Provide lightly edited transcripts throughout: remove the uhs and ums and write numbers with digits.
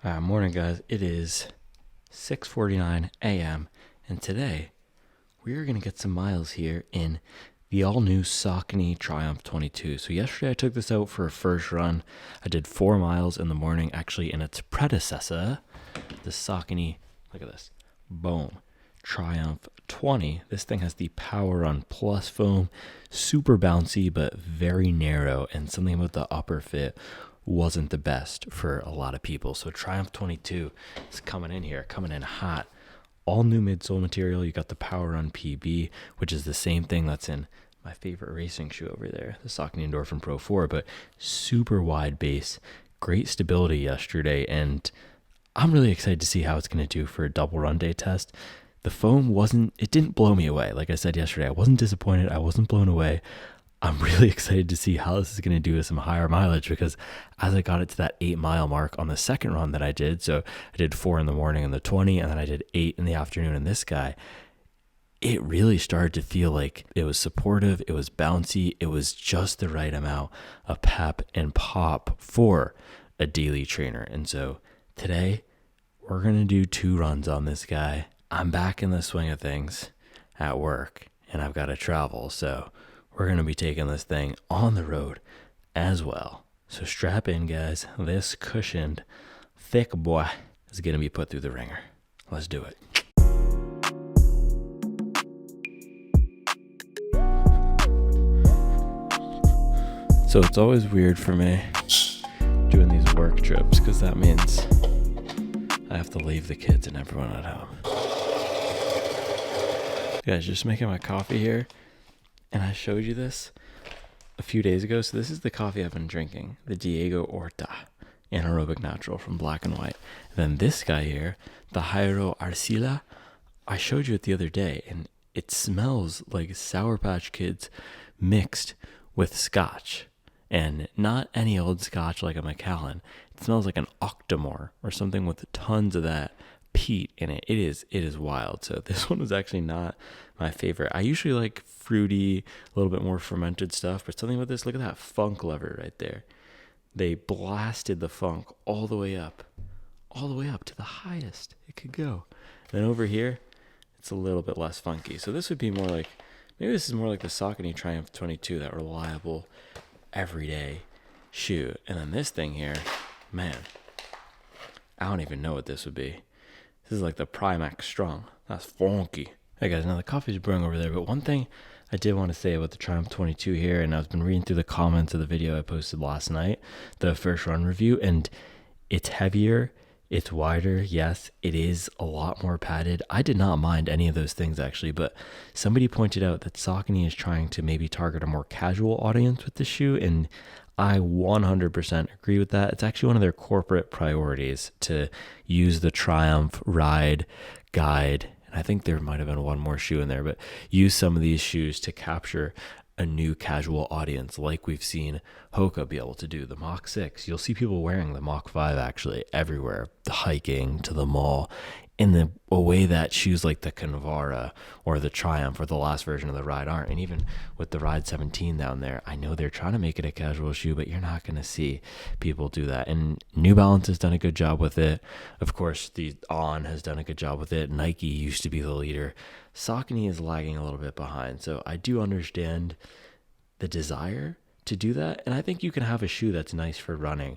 Morning, guys. It is 6:49 a.m. and today we are going to get some miles here in the all-new Saucony Triumph 22. So yesterday I took this out for a first run. I did 4 miles in the morning, actually in its predecessor, the Saucony, look at this, boom, Triumph 20. This thing has the PWRRUN Plus foam, super bouncy but very narrow, and something about the upper fit wasn't the best for a lot of people. So Triumph 22 is coming in hot. All new midsole material. You got the PWRRUN PB, which is the same thing that's in my favorite racing shoe over there, the Saucony Endorphin Pro 4, but super wide base, great stability yesterday, and I'm really excited to see how it's going to do for a double run day test. The foam it didn't blow me away. Like I said yesterday, I wasn't disappointed. I wasn't blown away. I'm really excited to see how this is going to do with some higher mileage, because as I got it to that 8-mile mark on the second run that I did, so I did 4 in the morning in the 20, and then I did 8 in the afternoon in this guy, it really started to feel like it was supportive, it was bouncy, it was just the right amount of pep and pop for a daily trainer. And so today, we're going to do 2 runs on this guy. I'm back in the swing of things at work, and I've got to travel, so we're going to be taking this thing on the road as well. So strap in, guys. This cushioned, thick boy is going to be put through the ringer. Let's do it. So it's always weird for me doing these work trips, because that means I have to leave the kids and everyone at home. Guys, just making my coffee here. And I showed you this a few days ago. So this is the coffee I've been drinking, the Diego Horta Anaerobic Natural from Black and White. And then this guy here, the Jairo Arcila, I showed you it the other day, and it smells like Sour Patch Kids mixed with scotch. And not any old scotch like a Macallan. It smells like an Octomore or something with tons of that peat in it. It is wild. So this one was actually not my favorite. I usually like fruity, a little bit more fermented stuff, but something about this, look at that funk lever right there. They blasted the funk all the way up to the highest it could go. And then over here, it's a little bit less funky. So this would be more like, maybe this is more like the Saucony Triumph 22, that reliable everyday shoe. And then this thing here, man, I don't even know what this would be. This is like the Primax Strong. That's funky. Hey guys, now the coffee's brewing over there, but one thing I did want to say about the Triumph 22 here, and I've been reading through the comments of the video I posted last night, the first run review, and it's heavier, it's wider. Yes, it is a lot more padded. I did not mind any of those things actually, but somebody pointed out that Saucony is trying to maybe target a more casual audience with the shoe, and I 100% agree with that. It's actually one of their corporate priorities to use the Triumph Ride Guide, and I think there might have been one more shoe in there, but use some of these shoes to capture a new casual audience, like we've seen Hoka be able to do. The Mach 6, you'll see people wearing the Mach 5 actually everywhere, the hiking, to the mall, in a way that shoes like the Kinvara or the Triumph or the last version of the Ride aren't. And even with the Ride 17 down there, I know they're trying to make it a casual shoe, but you're not going to see people do that. And New Balance has done a good job with it. Of course, the On has done a good job with it. Nike used to be the leader. Saucony is lagging a little bit behind. So I do understand the desire to do that. And I think you can have a shoe that's nice for running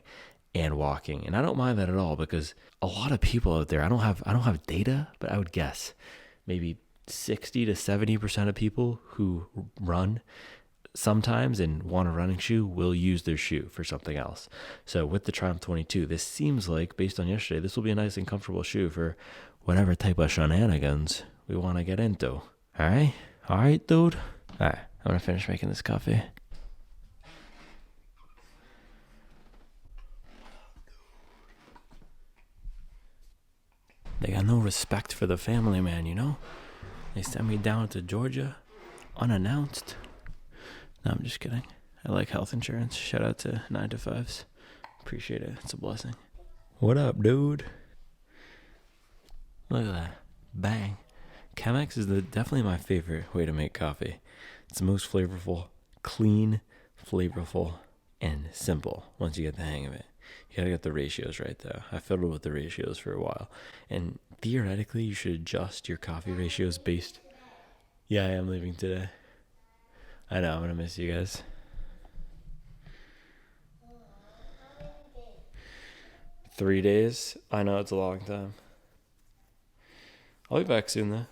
and walking, and I don't mind that at all, because a lot of people out there, I don't have data, but I would guess maybe 60 to 70% of people who run sometimes and want a running shoe will use their shoe for something else. So with the Triumph 22, this seems like, based on yesterday, this will be a nice and comfortable shoe for whatever type of shenanigans we want to get into. All right, dude. All right, I'm gonna finish making this coffee. They got no respect for the family, man, you know? They sent me down to Georgia unannounced. No, I'm just kidding. I like health insurance. Shout out to 9 to 5s. Appreciate it. It's a blessing. What up, dude? Look at that. Bang. Chemex is definitely my favorite way to make coffee. It's the most flavorful, clean, flavorful, and simple once you get the hang of it. You gotta get the ratios right though. I fiddled with the ratios for a while. And theoretically you should adjust your coffee ratios based. Yeah, I am leaving today. I know, I'm gonna miss you guys. 3 days? I know, it's a long time. I'll be back soon though.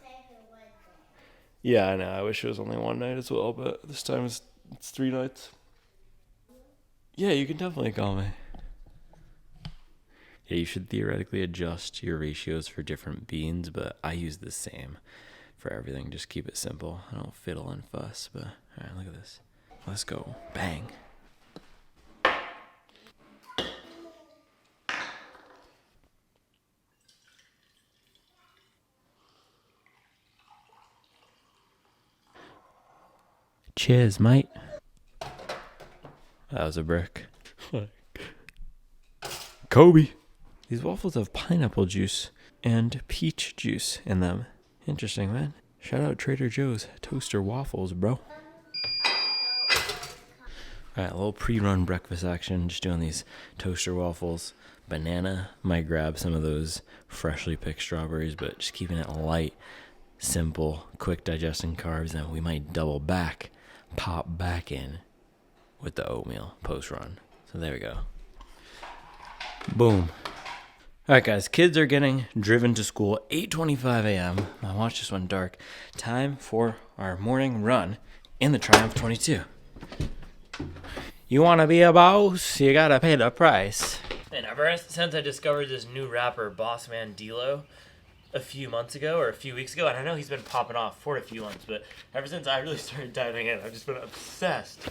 Yeah, I know. I wish it was only one night as well, but this time it's 3 nights. Yeah, you can definitely call me. Yeah, you should theoretically adjust your ratios for different beans, but I use the same for everything. Just keep it simple. I don't fiddle and fuss, but alright, look at this. Let's go. Bang. Cheers, mate. That was a brick. Kobe. These waffles have pineapple juice and peach juice in them. Interesting, man. Shout out Trader Joe's toaster waffles, bro. Alright, a little pre-run breakfast action. Just doing these toaster waffles. Banana. Might grab some of those freshly picked strawberries, but just keeping it light, simple, quick digesting carbs. And we might double back, pop back in with the oatmeal post-run. So there we go. Boom. Alright guys, kids are getting driven to school 8:25 a.m. My watch just went dark. Time for our morning run in the Triumph 22. You want to be a boss, you gotta pay the price. And ever since I discovered this new rapper, Bossman D-Lo, a few months ago or a few weeks ago, and I know he's been popping off for a few months, but ever since I really started diving in, I've just been obsessed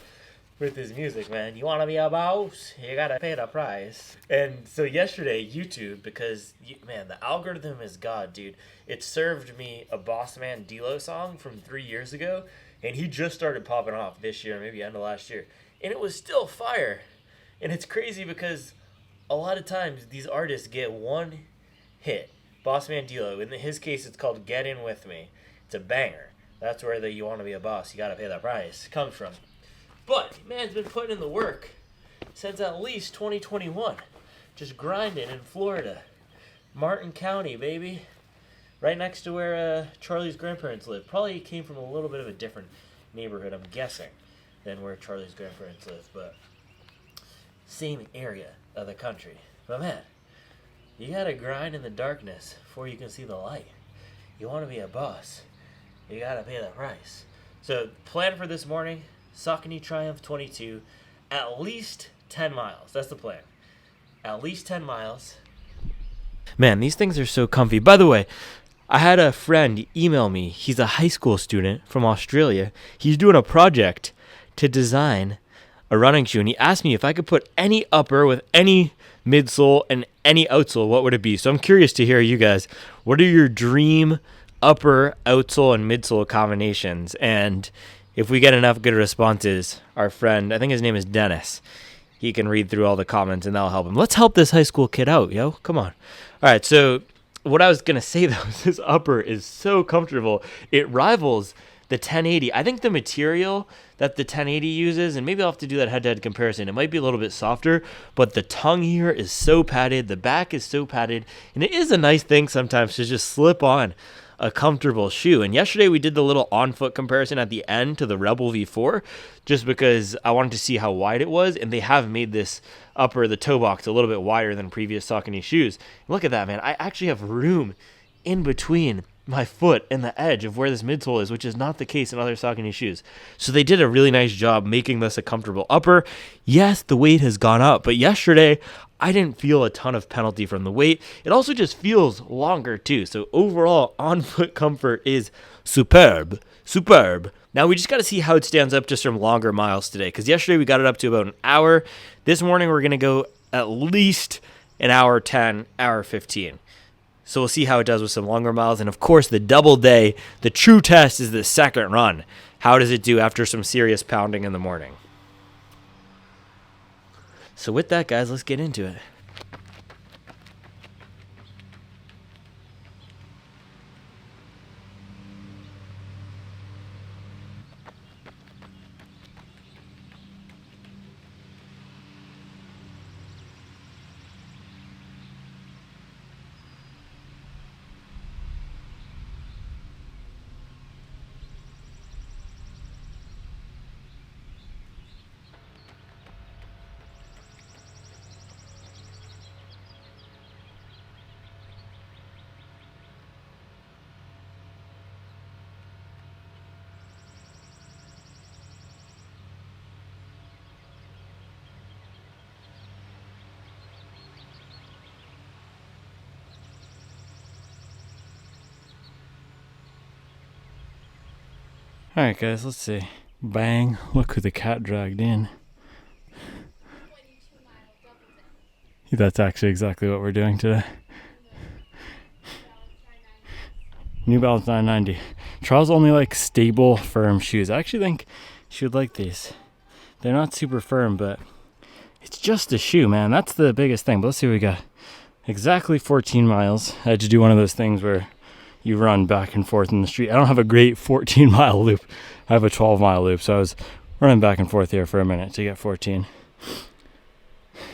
with his music, man. You want to be a boss, you gotta pay the price. And so yesterday, YouTube, because, man, the algorithm is God, dude. It served me a Bossman D-Lo song from 3 years ago, and he just started popping off this year, maybe end of last year. And it was still fire. And it's crazy because a lot of times these artists get one hit. Bossman D-Lo, in his case, it's called Get In With Me. It's a banger. That's where the you want to be a boss, you gotta pay that price comes from. But man's been putting in the work since at least 2021. Just grinding in Florida. Martin County, baby. Right next to where Charlie's grandparents live. Probably came from a little bit of a different neighborhood, I'm guessing, than where Charlie's grandparents live. But same area of the country. But man, you gotta grind in the darkness before you can see the light. You want to be a boss, you gotta pay the price. So plan for this morning, Saucony Triumph 22, at least 10 miles. That's the plan. At least 10 miles. Man, these things are so comfy. By the way, I had a friend email me. He's a high school student from Australia. He's doing a project to design a running shoe, and he asked me if I could put any upper with any midsole and any outsole, what would it be? So I'm curious to hear you guys. What are your dream upper, outsole, and midsole combinations? And if we get enough good responses, our friend, I think his name is Dennis, he can read through all the comments and that'll help him. Let's help this high school kid out, yo. Come on. All right, so what I was going to say, though, is this upper is so comfortable. It rivals the 1080. I think the material that the 1080 uses, and maybe I'll have to do that head-to-head comparison. It might be a little bit softer, but the tongue here is so padded. The back is so padded. And it is a nice thing sometimes to just slip on a comfortable shoe. And yesterday we did the little on-foot comparison at the end to the Rebel V4, just because I wanted to see how wide it was. And they have made this upper, the toe box, a little bit wider than previous Saucony shoes. Look at that, man. I actually have room in between my foot and the edge of where this midsole is, which is not the case in other Saucony shoes. So they did a really nice job making this a comfortable upper. Yes, the weight has gone up, but yesterday I didn't feel a ton of penalty from the weight. It also just feels longer too. So overall, on-foot comfort is superb. Superb. Now we just got to see how it stands up just from longer miles today, because yesterday we got it up to about an hour. This morning we're going to go at least an hour 10, hour 15. So we'll see how it does with some longer miles. And of course, the double day, the true test is the second run. How does it do after some serious pounding in the morning? So with that, guys, let's get into it. All right, guys, let's see. Bang. Look who the cat dragged in. That's actually exactly what we're doing today. New Balance 990. Charles only likes stable, firm shoes. I actually think she would like these. They're not super firm, but it's just a shoe, man. That's the biggest thing. But let's see what we got. Exactly 14 miles. I had to do one of those things where you run back and forth in the street. I don't have a great 14-mile loop. I have a 12-mile loop, so I was running back and forth here for a minute to get 14.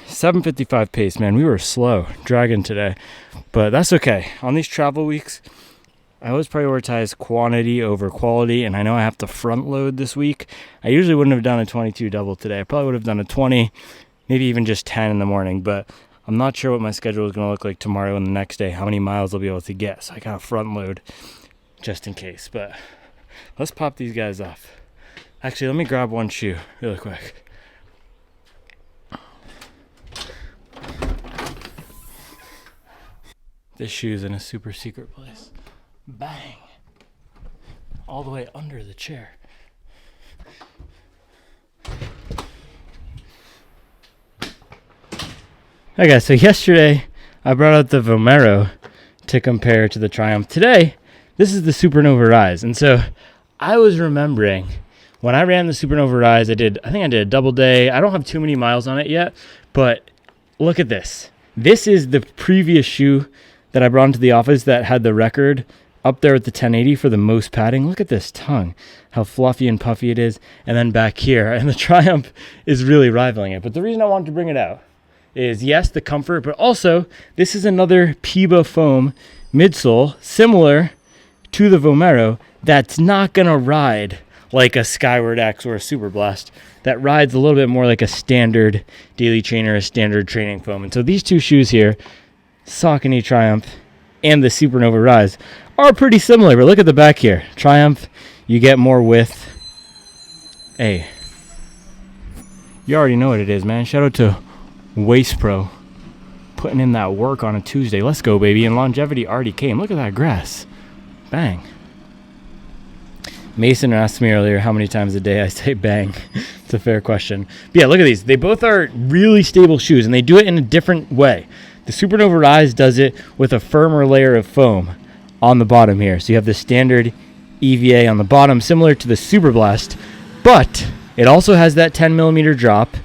7:55 pace, man. We were slow dragging today, but that's okay. On these travel weeks, I always prioritize quantity over quality, and I know I have to front load this week. I usually wouldn't have done a 22 double today. I probably would have done a 20, maybe even just 10 in the morning, but I'm not sure what my schedule is going to look like tomorrow and the next day, how many miles I'll be able to get, so I got to front load just in case. But let's pop these guys off. Actually, let me grab one shoe really quick. This shoe's in a super secret place. Bang! All the way under the chair. Okay, guys, so yesterday I brought out the Vomero to compare to the Triumph. Today, this is the Supernova Rise. And so I was remembering when I ran the Supernova Rise, I think I did a double day. I don't have too many miles on it yet, but look at this. This is the previous shoe that I brought into the office that had the record up there with the 1080 for the most padding. Look at this tongue, how fluffy and puffy it is. And then back here, and the Triumph is really rivaling it. But the reason I wanted to bring it out is, yes, the comfort, but also this is another PWRRUN foam midsole similar to the Vomero that's not going to ride like a Skyward X or a Super Blast. That rides a little bit more like a standard daily trainer, a standard training foam. And so these two shoes here, Saucony Triumph and the Supernova Rise, are pretty similar, but look at the back here. Triumph, you get more width. Hey, you already know what it is, man. Shout out to Waste Pro putting in that work on a Tuesday. Let's go, baby. And longevity already came. Look at that grass. Bang. Mason asked me earlier how many times a day I say bang. It's a fair question. But yeah, look at these. They both are really stable shoes, and they do it in a different way. The Supernova Rise does it with a firmer layer of foam on the bottom here. So you have the standard EVA on the bottom, similar to the Super Blast, but it also has that 10 millimeter drop,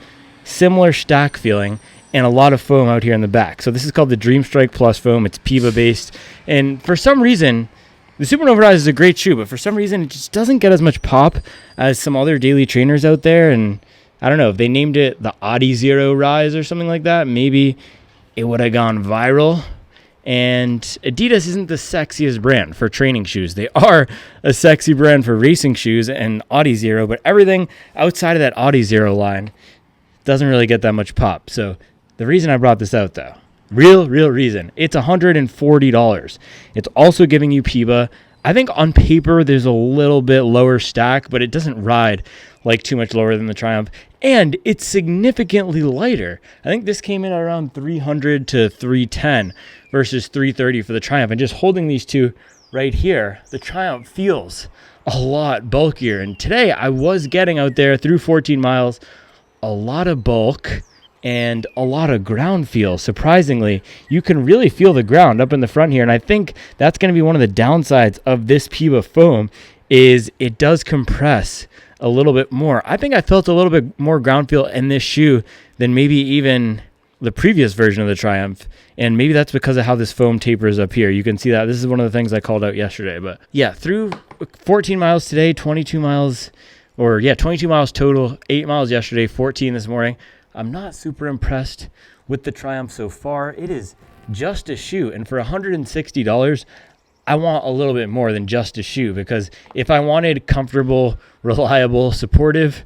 similar stack feeling, and a lot of foam out here in the back. So this is called the Dream Strike Plus foam. It's PWRRUN based, and for some reason, the Supernova Rise is a great shoe, but for some reason, it just doesn't get as much pop as some other daily trainers out there. And I don't know, if they named it the Audi Zero Rise or something like that, maybe it would have gone viral. And Adidas isn't the sexiest brand for training shoes. They are a sexy brand for racing shoes and Audi Zero, but everything outside of that Audi Zero line doesn't really get that much pop. So the reason I brought this out, though, real reason, it's $140. It's also giving you PWRRUN. I think on paper there's a little bit lower stack, but it doesn't ride like too much lower than the Triumph. And it's significantly lighter. I think this came in around 300 to 310 versus 330 for the Triumph. And just holding these two right here, the Triumph feels a lot bulkier. And today I was getting out there through 14 miles, a lot of bulk and a lot of ground feel. Surprisingly, you can really feel the ground up in the front here. And I think that's going to be one of the downsides of this PWRRUN foam is it does compress a little bit more. I think I felt a little bit more ground feel in this shoe than maybe even the previous version of the Triumph. And maybe that's because of how this foam tapers up here. You can see that. This is one of the things I called out yesterday. But yeah, through 14 miles today, 22 miles total, 8 miles yesterday, 14 this morning. I'm not super impressed with the Triumph so far. It is just a shoe. And for $160, I want a little bit more than just a shoe, because if I wanted comfortable, reliable, supportive,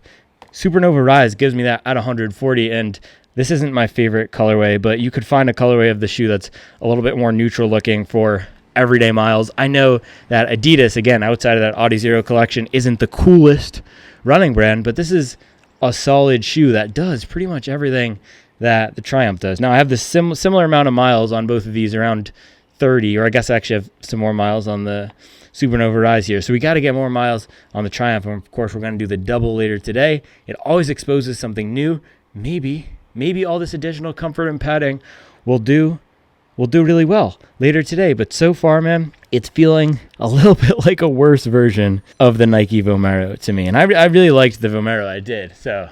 Supernova Rise gives me that at $140. And this isn't my favorite colorway, but you could find a colorway of the shoe that's a little bit more neutral looking for everyday miles. I know that Adidas, again, outside of that Audi Zero collection, isn't the coolest running brand, but this is a solid shoe that does pretty much everything that the Triumph does. Now, I have the similar amount of miles on both of these, around 30, or I guess I actually have some more miles on the Supernova Rise here. So we got to get more miles on the Triumph. And of course, we're going to do the double later today. It always exposes something new. Maybe all this additional comfort and padding will do really well later today. But so far, man, it's feeling a little bit like a worse version of the Nike Vomero to me. And I really liked the Vomero, I did. So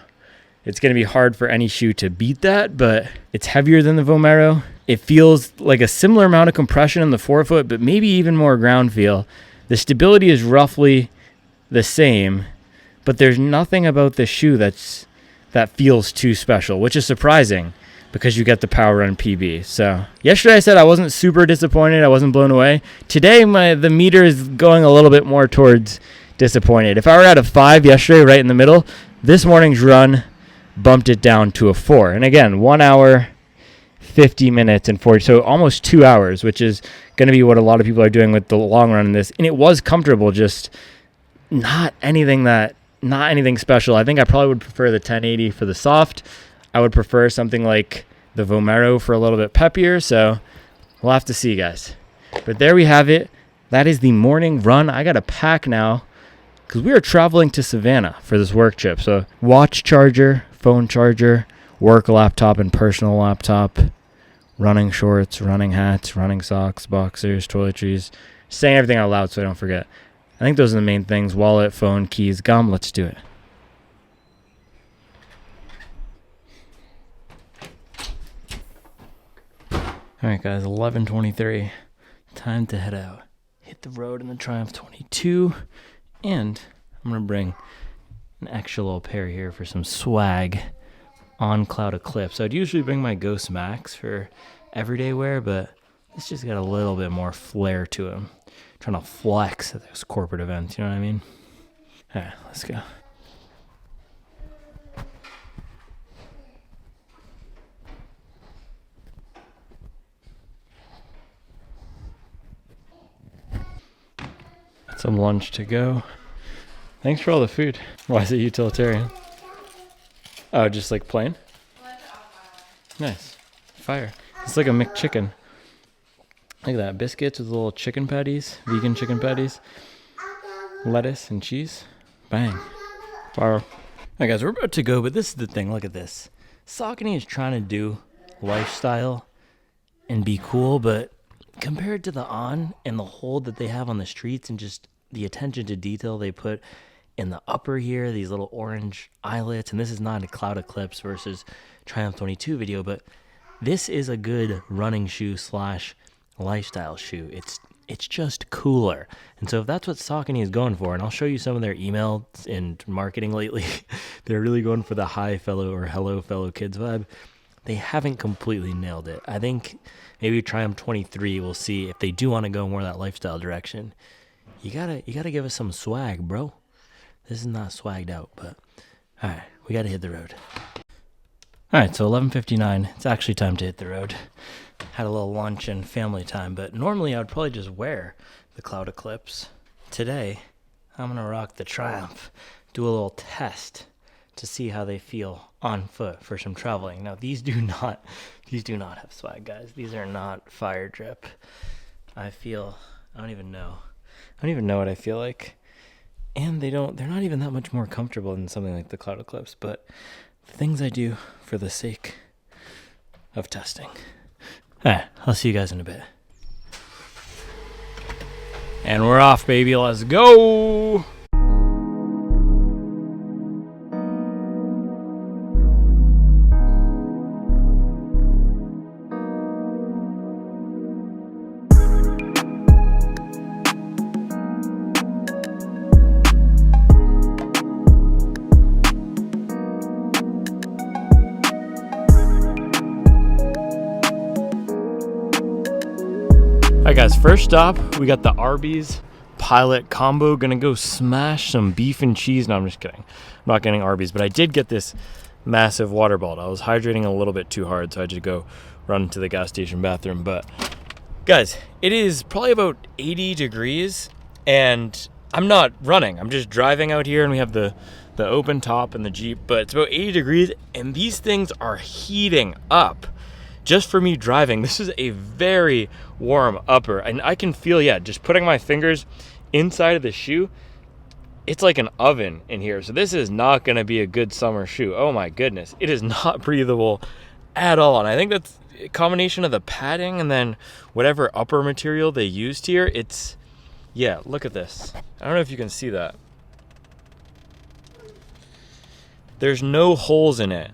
it's going to be hard for any shoe to beat that, but it's heavier than the Vomero. It feels like a similar amount of compression in the forefoot, but maybe even more ground feel. The stability is roughly the same, but there's nothing about this shoe that feels too special, which is surprising because you get the PWRRUN PB. So yesterday I said I wasn't super disappointed. I wasn't blown away. Today the meter is going a little bit more towards disappointed. If I were at a 5 yesterday, right in the middle, this morning's run bumped it down to a 4. And again, 1 hour, 50 minutes and 40, so almost 2 hours, which is going to be what a lot of people are doing with the long run in this. And it was comfortable, just not anything special. I think I probably would prefer the 1080 for the soft. I would prefer something like the Vomero for a little bit peppier. So we'll have to see, guys. But there we have it. That is the morning run. I got to pack now because we are traveling to Savannah for this work trip. So watch charger, phone charger, work laptop and personal laptop, running shorts, running hats, running socks, boxers, toiletries, saying everything out loud so I don't forget. I think those are the main things: wallet, phone, keys, gum. Let's do it. All right, guys, 11:23. Time to head out. Hit the road in the Triumph 22, and I'm going to bring an extra little pair here for some swag on Cloud Eclipse. I'd usually bring my Ghost Max for everyday wear, but this just got a little bit more flair to him. Trying to flex at those corporate events, you know what I mean? All right, let's go. Got some lunch to go. Thanks for all the food. Why is it utilitarian? Oh, just like plain? Nice. Fire. It's like a McChicken. Look at that. Biscuits with little chicken patties. Vegan chicken patties. Lettuce and cheese. Bang. Fire. Alright, guys, we're about to go, but this is the thing. Look at this. Saucony is trying to do lifestyle and be cool, but compared to the On and the hold that they have on the streets and just the attention to detail they put in the upper here, these little orange eyelets, and this is not a Cloud Eclipse versus Triumph 22 video, but this is a good running shoe / lifestyle shoe. It's just cooler. And so if that's what Saucony is going for, and I'll show you some of their emails and marketing lately, they're really going for the hi fellow or hello fellow kids vibe. They haven't completely nailed it. I think maybe Triumph 23, we'll see if they do want to go more that lifestyle direction. You gotta give us some swag, bro. This is not swagged out, but all right, we got to hit the road. All right, so 11:59. It's actually time to hit the road. Had a little lunch and family time, but normally I would probably just wear the Cloud Eclipse. Today, I'm going to rock the Triumph, do a little test to see how they feel on foot for some traveling. Now, these do not have swag, guys. These are not fire drip. I don't even know what I feel like. And they're not even that much more comfortable than something like the Cloud Eclipse, but the things I do for the sake of testing. All right, I'll see you guys in a bit. And we're off, baby. Let's go. Alright guys, first stop, we got the Arby's Pilot combo. Gonna go smash some beef and cheese. No, I'm just kidding. I'm not getting Arby's, but I did get this massive water bottle. I was hydrating a little bit too hard, so I had to go run to the gas station bathroom. But guys, it is probably about 80 degrees, and I'm not running. I'm just driving out here, and we have the open top and the Jeep, but it's about 80 degrees, and these things are heating up. just for me driving, this is a very warm upper. And I can feel, yeah, just putting my fingers inside of the shoe, it's like an oven in here. So this is not going to be a good summer shoe. Oh my goodness. It is not breathable at all. And I think that's a combination of the padding and then whatever upper material they used here. It's, yeah, look at this. I don't know if you can see that. There's no holes in it.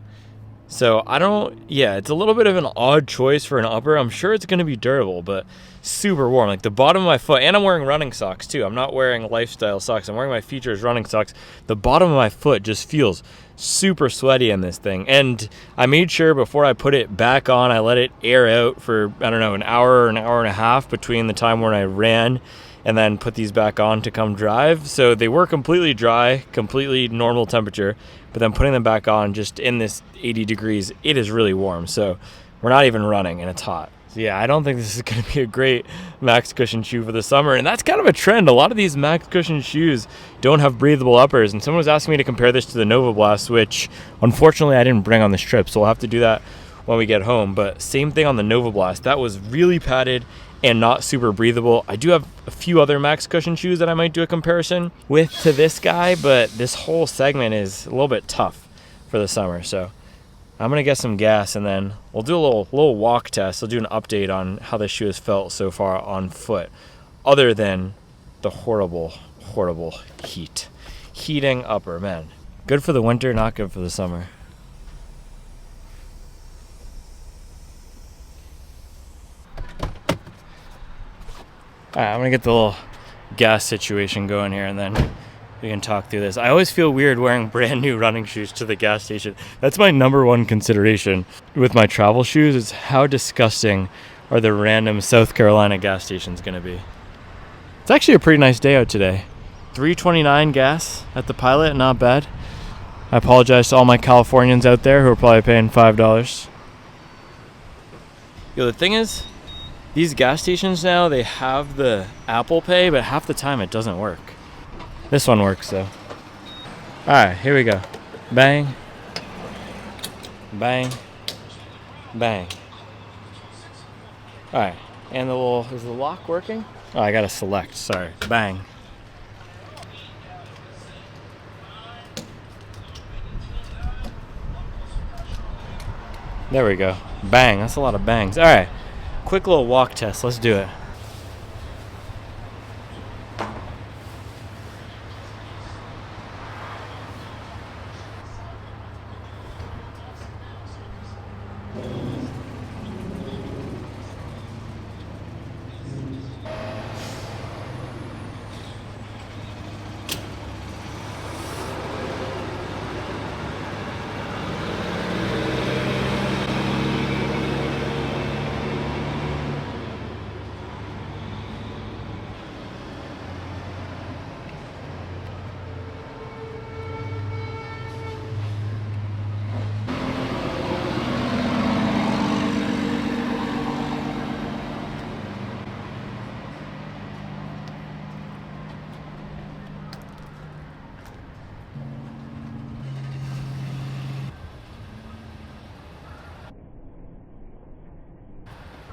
So it's a little bit of an odd choice for an upper. I'm sure it's going to be durable, but super warm. Like the bottom of my foot, and I'm wearing running socks too. I'm not wearing lifestyle socks. I'm wearing my Features running socks. The bottom of my foot just feels super sweaty in this thing. And I made sure before I put it back on, I let it air out for, I don't know, an hour or an hour and a half between the time when I ran and then put these back on to come drive. So they were completely dry, completely normal temperature, but then putting them back on just in this 80 degrees, it is really warm. So we're not even running and it's hot. So yeah, I don't think this is going to be a great max cushion shoe for the summer. And that's kind of a trend. A lot of these max cushion shoes don't have breathable uppers. And someone was asking me to compare this to the Nova Blast, which unfortunately I didn't bring on this trip. So we'll have to do that when we get home. But same thing on the Nova Blast. That was really padded and not super breathable. I do have a few other max cushion shoes that I might do a comparison with to this guy, but this whole segment is a little bit tough for the summer. So I'm gonna get some gas and then we'll do a little walk test. I'll do an update on how this shoe has felt so far on foot, other than the horrible heating upper. Man, good for the winter, not good for the summer. All right, I'm gonna get the little gas situation going here and then we can talk through this. I always feel weird wearing brand new running shoes to the gas station. That's my number one consideration with my travel shoes, is how disgusting are the random South Carolina gas stations gonna be. It's actually a pretty nice day out today. $3.29 gas at the Pilot, not bad. I apologize to all my Californians out there who are probably paying $5. Yo, the thing is, these gas stations now, they have the Apple Pay, but half the time it doesn't work. This one works though. Alright, here we go. Bang. Bang. Bang. Alright, and is the lock working? Oh, I gotta select, sorry. Bang. There we go. Bang, that's a lot of bangs. Alright. Quick little walk test. Let's do it.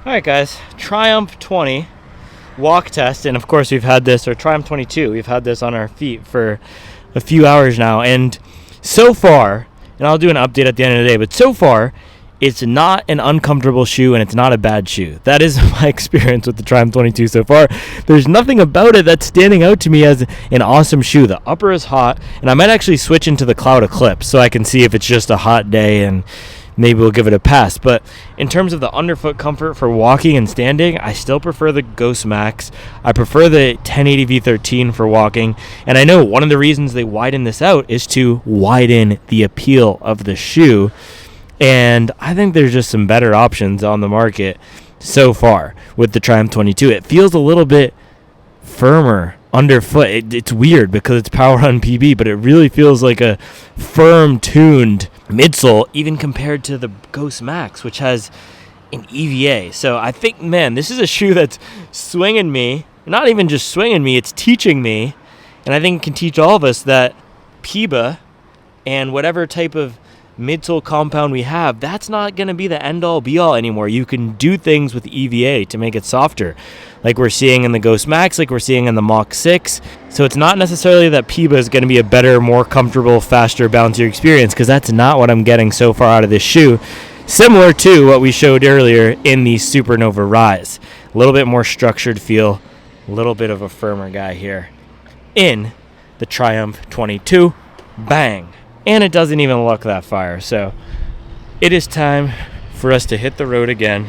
Alright guys, Triumph 20 walk test, and of course we've had this, or Triumph 22, we've had this on our feet for a few hours now, and so far, and I'll do an update at the end of the day, but so far, it's not an uncomfortable shoe and it's not a bad shoe. That is my experience with the Triumph 22 so far. There's nothing about it that's standing out to me as an awesome shoe. The upper is hot, and I might actually switch into the Cloud Eclipse so I can see if it's just a hot day and maybe we'll give it a pass. But in terms of the underfoot comfort for walking and standing, I still prefer the Ghost Max. I prefer the 1080 V13 for walking. And I know one of the reasons they widen this out is to widen the appeal of the shoe. And I think there's just some better options on the market so far with the Triumph 22. It feels a little bit firmer underfoot. It's weird because it's PWRRUN PB, but it really feels like a firm tuned midsole, even compared to the Ghost Max, which has an EVA. So I think, man, this is a shoe that's swinging me. Not even just swinging me, it's teaching me. And I think it can teach all of us that PBA and whatever type of midsole compound we have, that's not going to be the end-all be-all anymore. You can do things with EVA to make it softer, like we're seeing in the Ghost Max, like we're seeing in the Mach 6. So it's not necessarily that PWRRUN is going to be a better, more comfortable, faster, bouncier experience, because that's not what I'm getting so far out of this shoe. Similar to what we showed earlier in the Supernova Rise. A little bit more structured feel, a little bit of a firmer guy here in the Triumph 22. Bang! And it doesn't even look that fire. So it is time for us to hit the road again.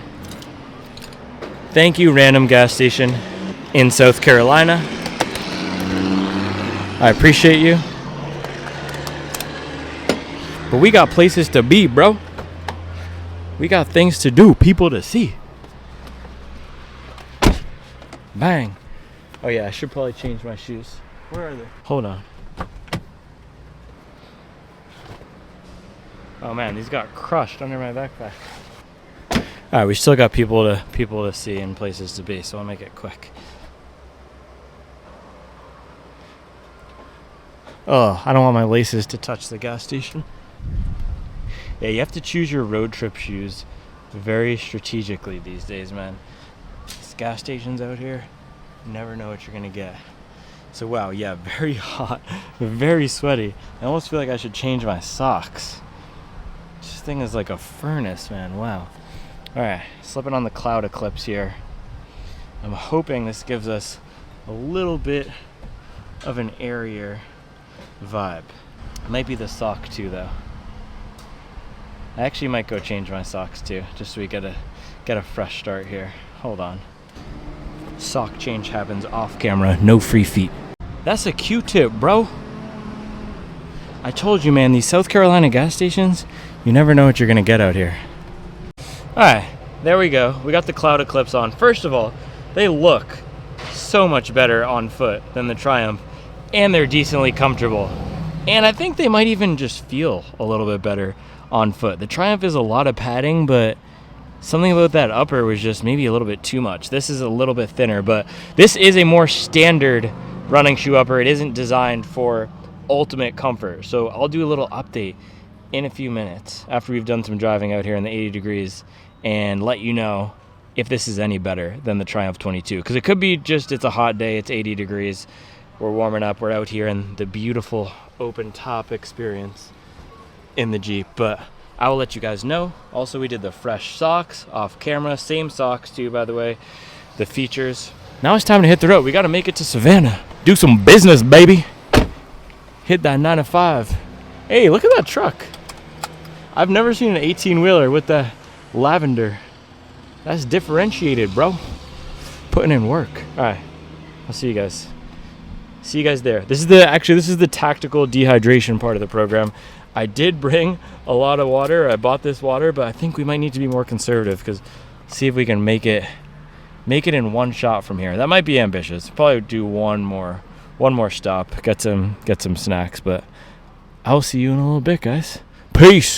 Thank you, random gas station in South Carolina. I appreciate you. But we got places to be, bro. We got things to do, people to see. Bang. Oh yeah, I should probably change my shoes. Where are they? Hold on. Oh man, these got crushed under my backpack. All right, we still got people to see and places to be, so I'll make it quick. Oh, I don't want my laces to touch the gas station. Yeah, you have to choose your road trip shoes very strategically these days, man. These gas stations out here, you never know what you're gonna get. So wow, yeah, very hot, very sweaty. I almost feel like I should change my socks. This thing is like a furnace, man. Wow. All right, slipping on the cloud eclipse here. I'm hoping this gives us a little bit of an airier vibe. It might be the sock too, though. I actually might go change my socks too, just so we get a fresh start here. Hold on. Sock change happens off camera, no free feet. That's a Q-tip, bro. I told you, man, these South Carolina gas stations, you never know what you're gonna get out here. All right, there we go. We got the cloud eclipse on. First of all, they look so much better on foot than the Triumph, and they're decently comfortable. And I think they might even just feel a little bit better on foot. The Triumph is a lot of padding, but something about that upper was just maybe a little bit too much. This is a little bit thinner, but this is a more standard running shoe upper. It isn't designed for ultimate comfort. So I'll do a little update in a few minutes after we've done some driving out here in the 80 degrees and let you know if this is any better than the Triumph 22. Because it could be just it's a hot day, it's 80 degrees, we're warming up, we're out here in the beautiful open top experience in the Jeep. But I will let you guys know. Also, we did the fresh socks off camera. Same socks too, by the way. The features. Now it's time to hit the road. We got to make it to Savannah. Do some business, baby. Hit that 9 to 5. Hey, look at that truck. I've never seen an 18-wheeler with the lavender. That's differentiated, bro. Putting in work. All right, I'll see you guys. See you guys there. This is the tactical dehydration part of the program. I did bring a lot of water. I bought this water, but I think we might need to be more conservative because see if we can make it in one shot from here. That might be ambitious. Probably do one more stop, get some snacks, but I'll see you in a little bit, guys. Peace.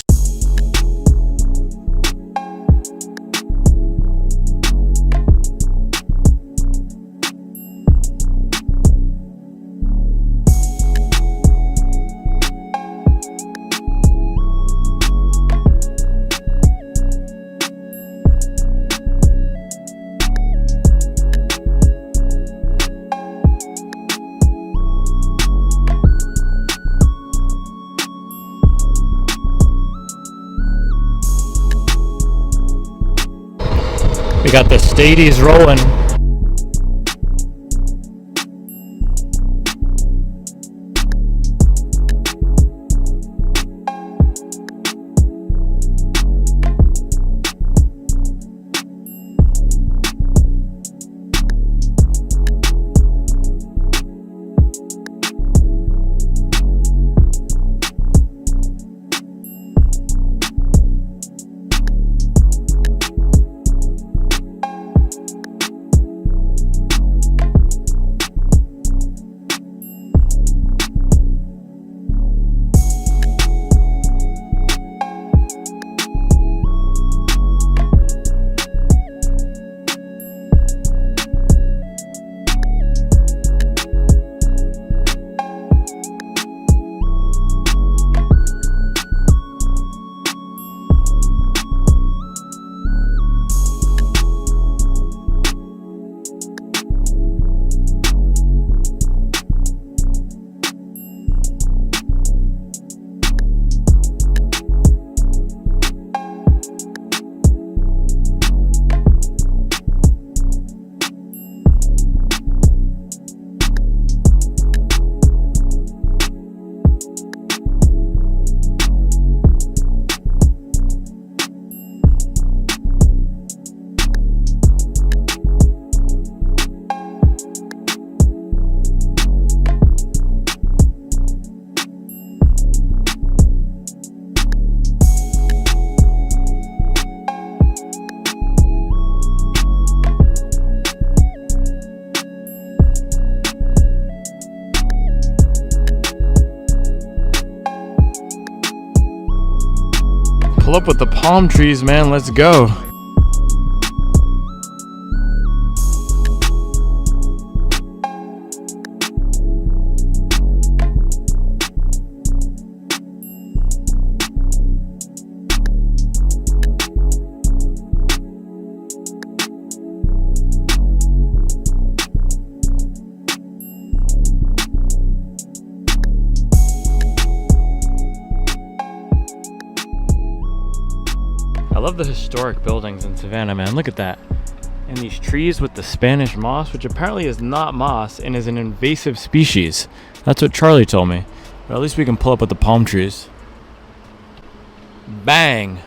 We got the Stadies rolling. pull up with the palm trees, man. Let's go. I love the historic buildings in Savannah, man. Look at that. And these trees with the Spanish moss, which apparently is not moss and is an invasive species. That's what Charlie told me. But at least we can pull up with the palm trees. Bang!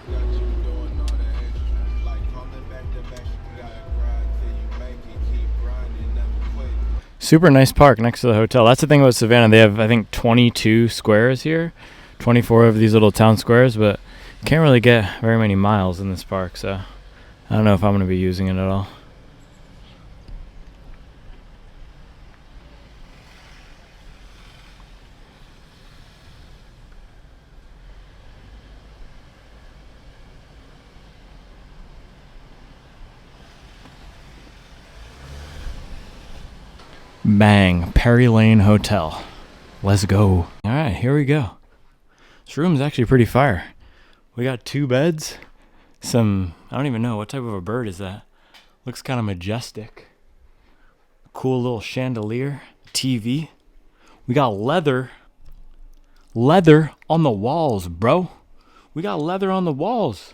Super nice park next to the hotel. That's the thing about Savannah. They have, I think, 22 squares here. 24 of these little town squares, but can't really get very many miles in this park, so I don't know if I'm going to be using it at all. Bang, Perry Lane Hotel. Let's go. All right, here we go. This room's actually pretty fire. We got 2 beds, I don't even know, what type of a bird is that? Looks kind of majestic. Cool little chandelier, TV. We got leather on the walls, bro. We got leather on the walls.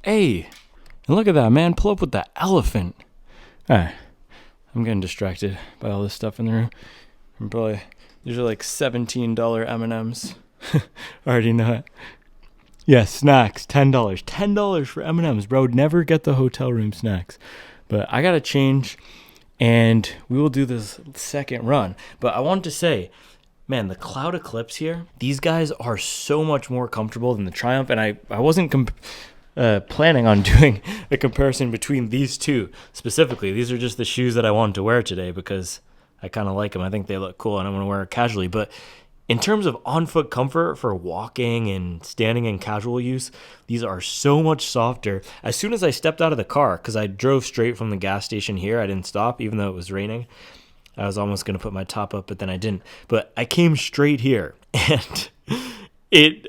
Hey, and look at that, man. Pull up with the elephant. All right, I'm getting distracted by all this stuff in the room. These are like $17 M&Ms. I already know it. Yeah, snacks, $10. $10 for M&Ms, bro. Never get the hotel room snacks. But I got to change, and we will do this second run. But I wanted to say, man, the Cloud Eclipse here, these guys are so much more comfortable than the Triumph. And I wasn't planning on doing a comparison between these two specifically. These are just the shoes that I wanted to wear today because I kind of like them. I think they look cool, and I'm going to wear it casually. But in terms of on-foot comfort for walking and standing in casual use, these are so much softer. As soon as I stepped out of the car, because I drove straight from the gas station here, I didn't stop, even though it was raining. I was almost going to put my top up, but then I didn't. But I came straight here, and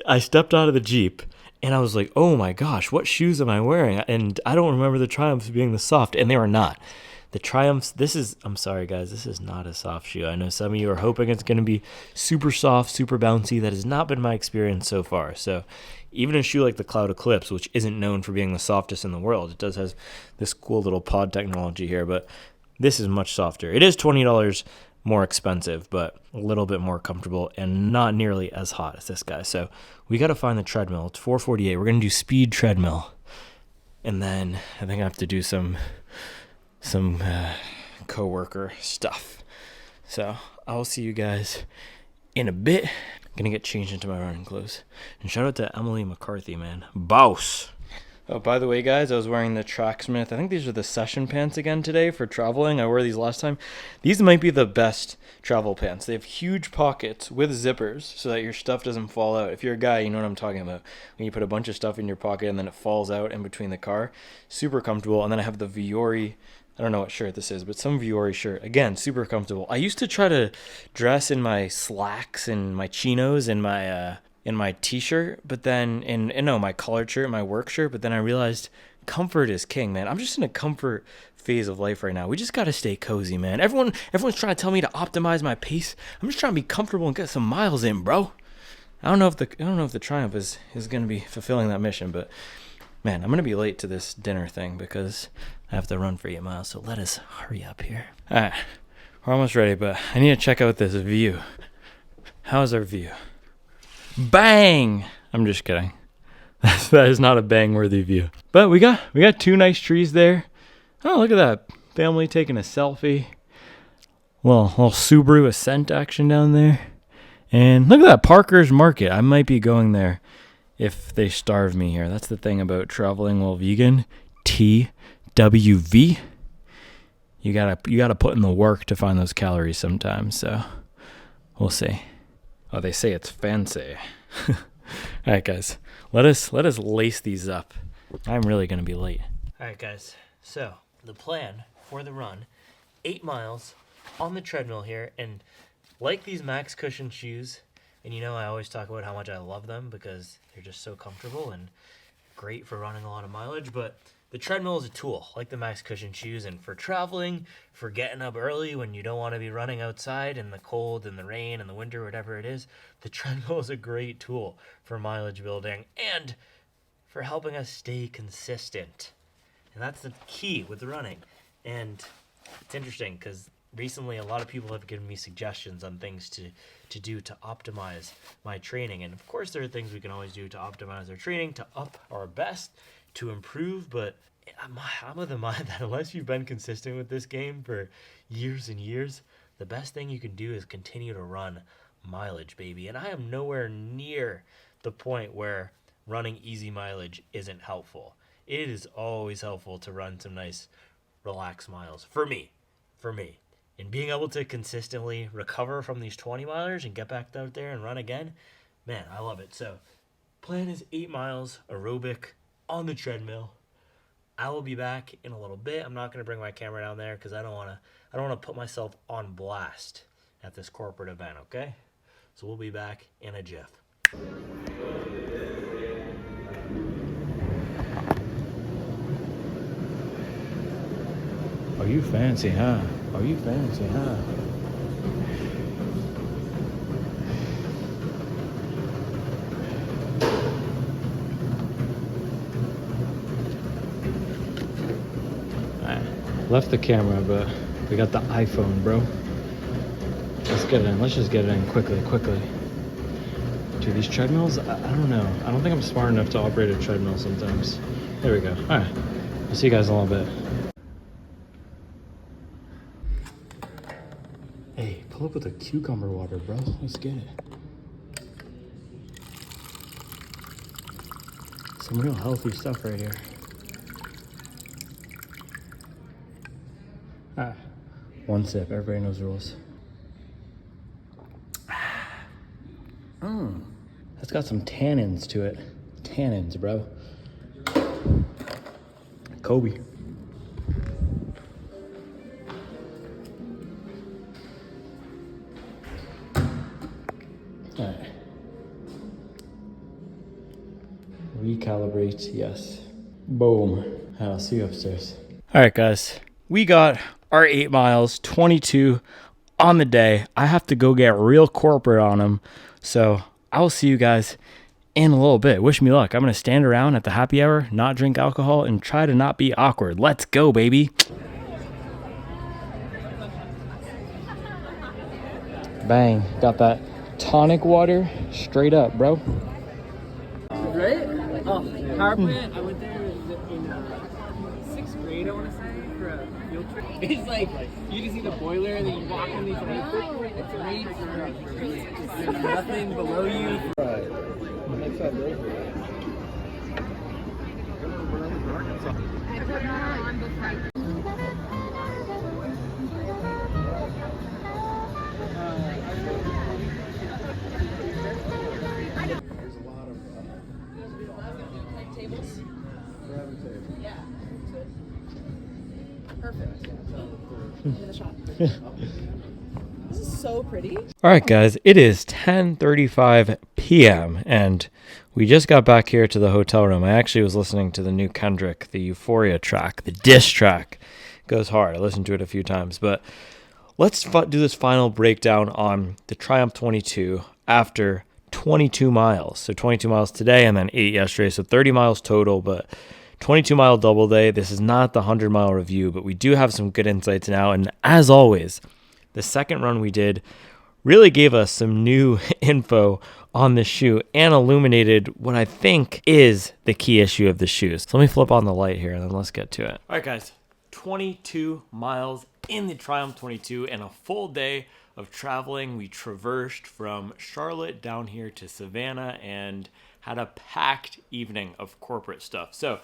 I stepped out of the Jeep, and I was like, oh my gosh, what shoes am I wearing? And I don't remember the Triumphs being this soft, and they were not. The Triumphs, I'm sorry guys, this is not a soft shoe. I know some of you are hoping it's going to be super soft, super bouncy. That has not been my experience so far. So even a shoe like the Cloud Eclipse, which isn't known for being the softest in the world, it does have this cool little pod technology here, but this is much softer. It is $20 more expensive, but a little bit more comfortable and not nearly as hot as this guy. So we got to find the treadmill. It's $448. We're going to do speed treadmill. And then I think I have to do some coworker stuff. So I'll see you guys in a bit. Gonna get changed into my running clothes. And shout out to Emily McCarthy, man. Boss. Oh, by the way, guys, I was wearing the Tracksmith. I think these are the session pants again today for traveling. I wore these last time. These might be the best travel pants. They have huge pockets with zippers so that your stuff doesn't fall out. If you're a guy, you know what I'm talking about. When you put a bunch of stuff in your pocket and then it falls out in between the car. Super comfortable. And then I have the Viore, I don't know what shirt this is, but some Viore shirt. Again, super comfortable. I used to try to dress in my slacks and my chinos and my t-shirt, but then my collared shirt, my work shirt, but then I realized comfort is king, man. I'm just in a comfort phase of life right now. We just got to stay cozy, man. Everyone's trying to tell me to optimize my pace. I'm just trying to be comfortable and get some miles in, bro. I don't know if the Triumph is going to be fulfilling that mission, but man, I'm going to be late to this dinner thing because I have to run for 8 miles, so let us hurry up here. All right, we're almost ready, but I need to check out this view. How's our view? Bang! I'm just kidding. That is not a bang-worthy view. But we got 2 nice trees there. Oh, look at that. Family taking a selfie. Little Subaru Ascent action down there. And look at that Parker's Market. I might be going there if they starve me here. That's the thing about traveling while vegan. TWV. You gotta put in the work to find those calories sometimes. So we'll see. Oh, they say it's fancy. All right, guys. let us lace these up. I'm really gonna be late. All right, guys. So the plan for the run, 8 miles on the treadmill here, and like these Max Cushion shoes, and you know I always talk about how much I love them because they're just so comfortable and great for running a lot of mileage, but the treadmill is a tool, like the Max Cushion shoes, and for traveling, for getting up early when you don't want to be running outside in the cold and the rain and the winter, whatever it is, the treadmill is a great tool for mileage building and for helping us stay consistent. And that's the key with running. And it's interesting because recently a lot of people have given me suggestions on things to do to optimize my training. And of course there are things we can always do to optimize our training, to up our best, to improve, but I'm of the mind that unless you've been consistent with this game for years and years, the best thing you can do is continue to run mileage, baby. And I am nowhere near the point where running easy mileage isn't helpful. It is always helpful to run some nice relaxed miles for me. And being able to consistently recover from these 20 milers and get back out there and run again, man, I love it. So plan is 8 miles aerobic on the treadmill. I will be back in a little bit. I'm not going to bring my camera down there because I don't want to put myself on blast at this corporate event, okay? So we'll be back in a jiff. Oh, you fancy, huh? Oh, you fancy, huh? Left the camera, but we got the iPhone, bro. Let's get it in. Let's just get it in quickly. Dude, these treadmills, I don't know. I don't think I'm smart enough to operate a treadmill sometimes. There we go. All right. I'll see you guys in a little bit. Hey, pull up with a cucumber water, bro. Let's get it. Some real healthy stuff right here. One sip. Everybody knows the rules. That's got some tannins to it. Tannins, bro. Kobe. All right. Recalibrate, yes. Boom. I'll see you upstairs. All right, guys. We got our 8 miles, 22 on the day. I have to go get real corporate on them. So I'll see you guys in a little bit. Wish me luck. I'm going to stand around at the happy hour, not drink alcohol, and try to not be awkward. Let's go, baby. Bang. Got that tonic water straight up, bro. Right? Oh, power plant. I went there in 6th grade, I want to say, for a field trip. It's like, you can see the boiler and then you walk in these it's great for there's nothing below you. Right. Makes that great. Tables? Yeah. Perfect. Give it a shot. This is so pretty. All right, guys, it is 10:35 p.m. and we just got back here to the hotel room. I actually was listening to the new Kendrick, the Euphoria track, the diss track. Goes hard. I listened to it a few times, but let's do this final breakdown on the Triumph 22 after 22 miles. So 22 miles today and then 8 yesterday. So 30 miles total, but 22-mile double day. This is not the 100-mile review, but we do have some good insights now. And as always, the second run we did really gave us some new info on the shoe and illuminated what I think is the key issue of the shoes. So let me flip on the light here and then let's get to it. All right, guys, 22 miles in the Triumph 22 and a full day of traveling. We traversed from Charlotte down here to Savannah and had a packed evening of corporate stuff. So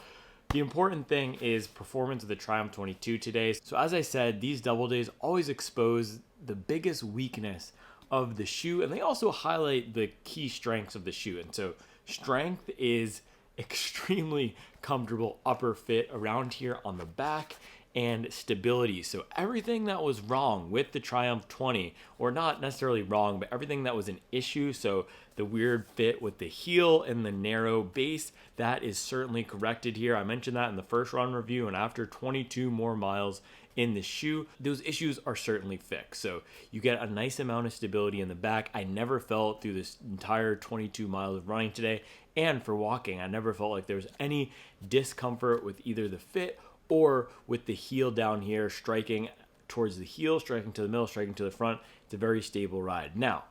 the important thing is performance of the Triumph 22 today. So as I said, these double days always expose the biggest weakness of the shoe, and they also highlight the key strengths of the shoe. And so Strength is extremely comfortable upper fit around here on the back, and stability. So everything that was wrong with the Triumph 20, or not necessarily wrong, but everything that was an issue, so the weird fit with the heel and the narrow base, that is certainly corrected here. I mentioned that in the first run review, and after 22 more miles in the shoe, those issues are certainly fixed. So you get a nice amount of stability in the back. I never felt through this entire 22 miles of running today, and for walking, I never felt like there was any discomfort with either the fit or with the heel down here, striking towards the heel, striking to the middle, striking to the front. It's a very stable ride. Now,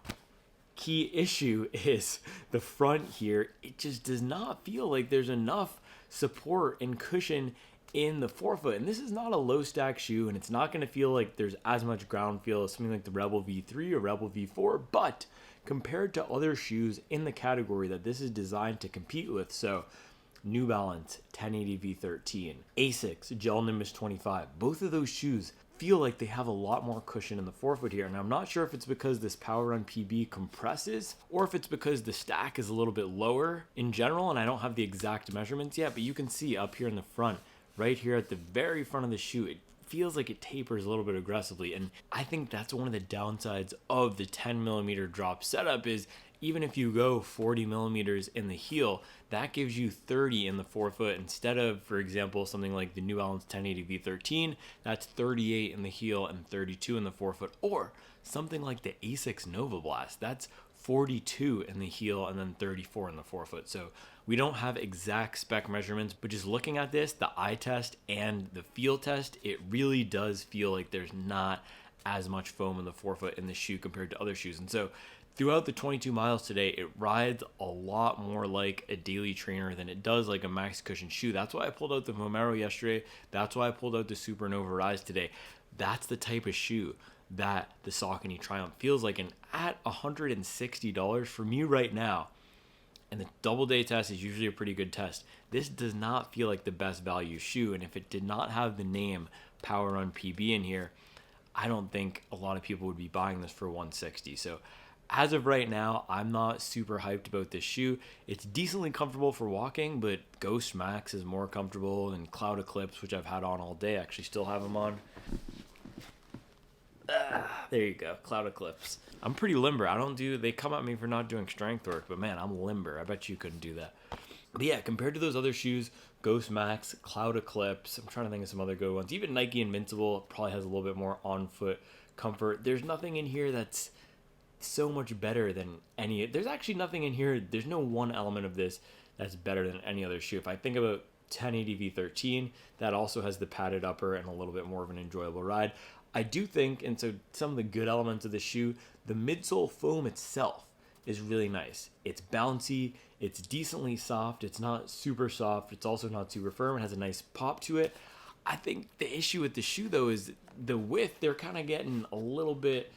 key issue is the front here. It just does not feel like there's enough support and cushion in the forefoot. And this is not a low stack shoe, and it's not going to feel like there's as much ground feel as something like the Rebel V3 or Rebel V4, but compared to other shoes in the category that this is designed to compete with, so New Balance 1080 V13, Asics Gel Nimbus 25, both of those shoes feel like they have a lot more cushion in the forefoot here. And I'm not sure if it's because this PWRRUN PB compresses or if it's because the stack is a little bit lower in general, and I don't have the exact measurements yet, but you can see up here in the front, right here at the very front of the shoe, it feels like it tapers a little bit aggressively. And I think that's one of the downsides of the 10 millimeter drop setup is even if you go 40 millimeters in the heel, that gives you 30 in the forefoot instead of, for example, something like the New Balance 1080 V13, that's 38 in the heel and 32 in the forefoot, or something like the Asics Nova Blast, that's 42 in the heel and then 34 in the forefoot. So we don't have exact spec measurements, but just looking at this, the eye test and the feel test, it really does feel like there's not as much foam in the forefoot in the shoe compared to other shoes. And so throughout the 22 miles today, it rides a lot more like a daily trainer than it does like a max cushion shoe. That's why I pulled out the Vomero yesterday. That's why I pulled out the Supernova Rise today. That's the type of shoe that the Saucony Triumph feels like. And at $160 for me right now, and the double day test is usually a pretty good test, this does not feel like the best value shoe. And if it did not have the name PWRRUN PB in here, I don't think a lot of people would be buying this for $160. So as of right now, I'm not super hyped about this shoe. It's decently comfortable for walking, but Ghost Max is more comfortable than Cloud Eclipse, which I've had on all day. I actually still have them on. There you go, Cloud Eclipse. I'm pretty limber. They come at me for not doing strength work, but man, I'm limber. I bet you couldn't do that. But yeah, compared to those other shoes, Ghost Max, Cloud Eclipse, I'm trying to think of some other good ones. Even Nike Invincible probably has a little bit more on-foot comfort. There's nothing in here that's so much better than any. There's actually nothing in here. There's no one element of this that's better than any other shoe. If I think about 1080 V13, that also has the padded upper and a little bit more of an enjoyable ride. I do think, and so some of the good elements of the shoe, the midsole foam itself is really nice. It's bouncy, it's decently soft, it's not super soft, it's also not super firm, it has a nice pop to it. I think the issue with the shoe though is the width. They're kind of getting a little bit,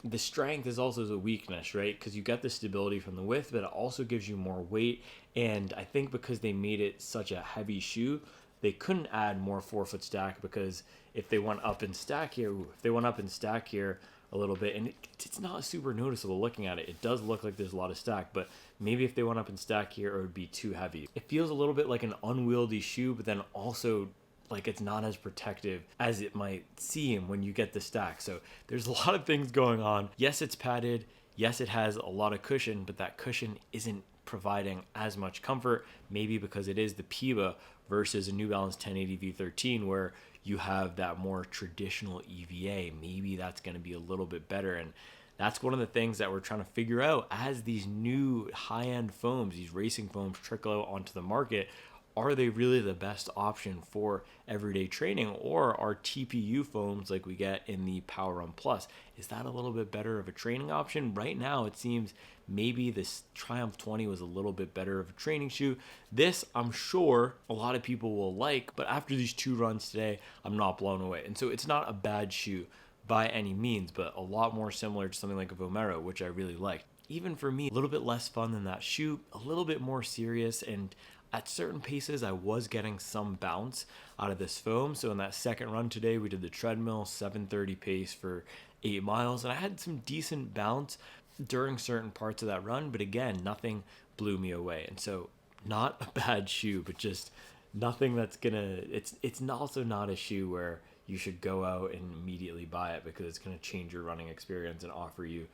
the strength is also a weakness, right? Because you get the stability from the width, but it also gives you more weight. And I think because they made it such a heavy shoe, they couldn't add more forefoot stack, because if they went up and stack here, a little bit, and it's not super noticeable looking at it. It does look like there's a lot of stack, but maybe if they went up and stack here, it would be too heavy. It feels a little bit like an unwieldy shoe, but then also like it's not as protective as it might seem when you get the stack. So there's a lot of things going on. Yes, it's padded. Yes, it has a lot of cushion, but that cushion isn't providing as much comfort, maybe because it is the PWA versus a New Balance 1080 V13 where you have that more traditional EVA. Maybe that's going to be a little bit better. And that's one of the things that we're trying to figure out as these new high-end foams, these racing foams, trickle out onto the market. Are they really the best option for everyday training, or are TPU foams like we get in the PWRRUN Plus, is that a little bit better of a training option? Right now it seems maybe this Triumph 20 was a little bit better of a training shoe. This I'm sure a lot of people will like, but after these two runs today, I'm not blown away. And so it's not a bad shoe by any means, but a lot more similar to something like a Vomero, which I really liked. Even for me, a little bit less fun than that shoe, a little bit more serious, and at certain paces, I was getting some bounce out of this foam. So in that second run today, we did the treadmill, 7:30 pace for 8 miles, and I had some decent bounce. during certain parts of that run, but again, nothing blew me away. And so not a bad shoe, but just nothing that's gonna, it's also not a shoe where you should go out and immediately buy it because it's gonna change your running experience and offer you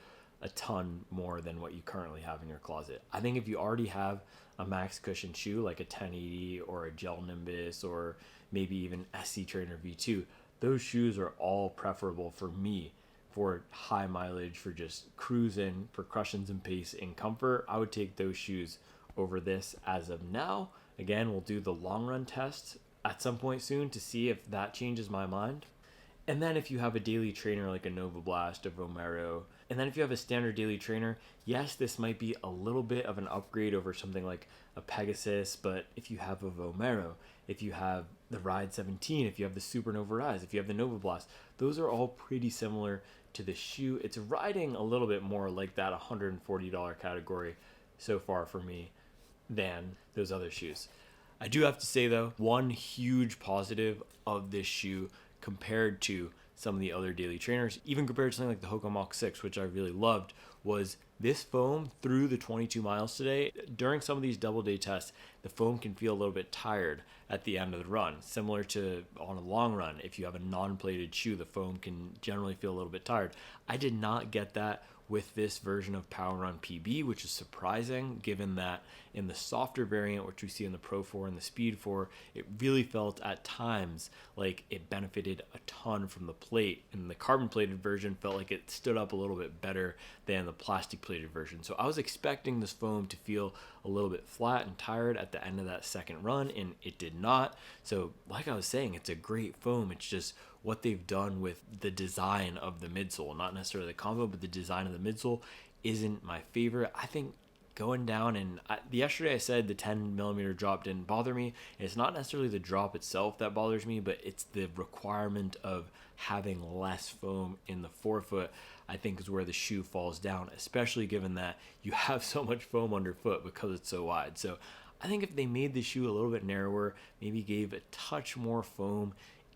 a ton more than what you currently have in your closet. I think if you already have a max cushion shoe like a 1080 or a Gel Nimbus or maybe even SC Trainer V2, those shoes are all preferable for me for high mileage, for just cruising, for crushing some pace in comfort. I would take those shoes over this as of now. Again, we'll do the long run test at some point soon to see if that changes my mind. And then if you have a daily trainer like a Nova Blast, a Vomero, and then if you have a standard daily trainer, yes, this might be a little bit of an upgrade over something like a Pegasus, but if you have a Vomero, if you have the Ride 17, if you have the Supernova Rise, if you have the Nova Blast, those are all pretty similar to the shoe. It's riding a little bit more like that $140 category so far for me than those other shoes. I do have to say though, one huge positive of this shoe compared to some of the other daily trainers, even compared to something like the Hoka Mach 6, which I really loved, was this foam through the 22 miles today. During some of these double day tests, the foam can feel a little bit tired at the end of the run, similar to on a long run. If you have a non-plated shoe, the foam can generally feel a little bit tired. I did not get that with this version of PWRRUN PB, which is surprising given that in the softer variant, which we see in the Pro 4 and the Speed 4, it really felt at times like it benefited a ton from the plate, and the carbon plated version felt like it stood up a little bit better than the plastic plated version. So I was expecting this foam to feel a little bit flat and tired at the end of that second run, and it did not. So like I was saying, it's a great foam. It's just what they've done with the design of the midsole, not necessarily the combo, but the design of the midsole isn't my favorite. I think going down, and yesterday I said the 10 millimeter drop didn't bother me. It's not necessarily the drop itself that bothers me, but it's the requirement of having less foam in the forefoot, I think is where the shoe falls down, especially given that you have so much foam underfoot because it's so wide. So I think if they made the shoe a little bit narrower, maybe gave a touch more foam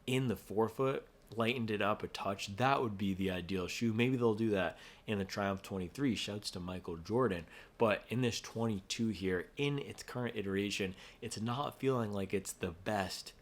in the forefoot, lightened it up a touch, that would be the ideal shoe. Maybe they'll do that in the Triumph 23, shouts to Michael Jordan. But in this 22 here, in its current iteration, it's not feeling like it's the best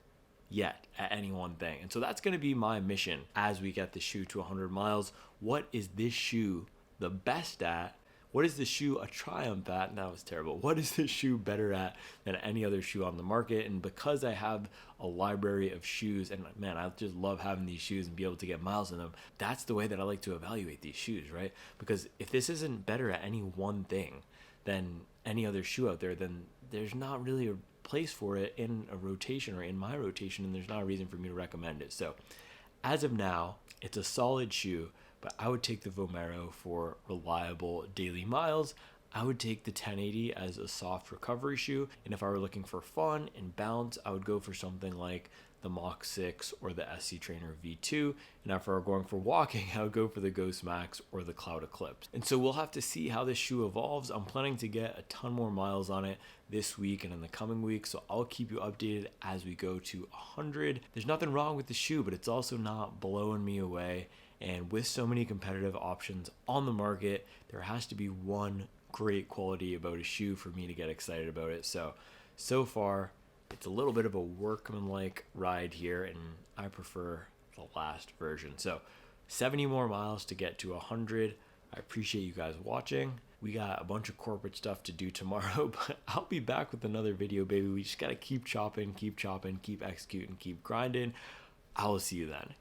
yet at any one thing. And so that's going to be my mission as we get the shoe to 100 miles. What is this shoe the best at? What is the shoe a Triumph at? And that was terrible. What is this shoe better at than any other shoe on the market? And because I have a library of shoes, and man, I just love having these shoes and be able to get miles in them, that's the way that I like to evaluate these shoes, right? Because if this isn't better at any one thing than any other shoe out there, then there's not really a place for it in a rotation or in my rotation, and there's not a reason for me to recommend it. So as of now, it's a solid shoe, but I would take the Vomero for reliable daily miles. I would take the 1080 as a soft recovery shoe. And if I were looking for fun and bounce, I would go for something like the Mach 6 or the SC Trainer V2. And if I were going for walking, I would go for the Ghost Max or the Cloud Eclipse. And so we'll have to see how this shoe evolves. I'm planning to get a ton more miles on it this week and in the coming weeks, so I'll keep you updated as we go to 100. There's nothing wrong with the shoe, but it's also not blowing me away. And with so many competitive options on the market, there has to be one great quality about a shoe for me to get excited about it. So far, it's a little bit of a workmanlike ride here, and I prefer the last version. So 70 more miles to get to 100. I appreciate you guys watching. We got a bunch of corporate stuff to do tomorrow, but I'll be back with another video, baby. We just got to keep chopping, keep executing, keep grinding. I will see you then.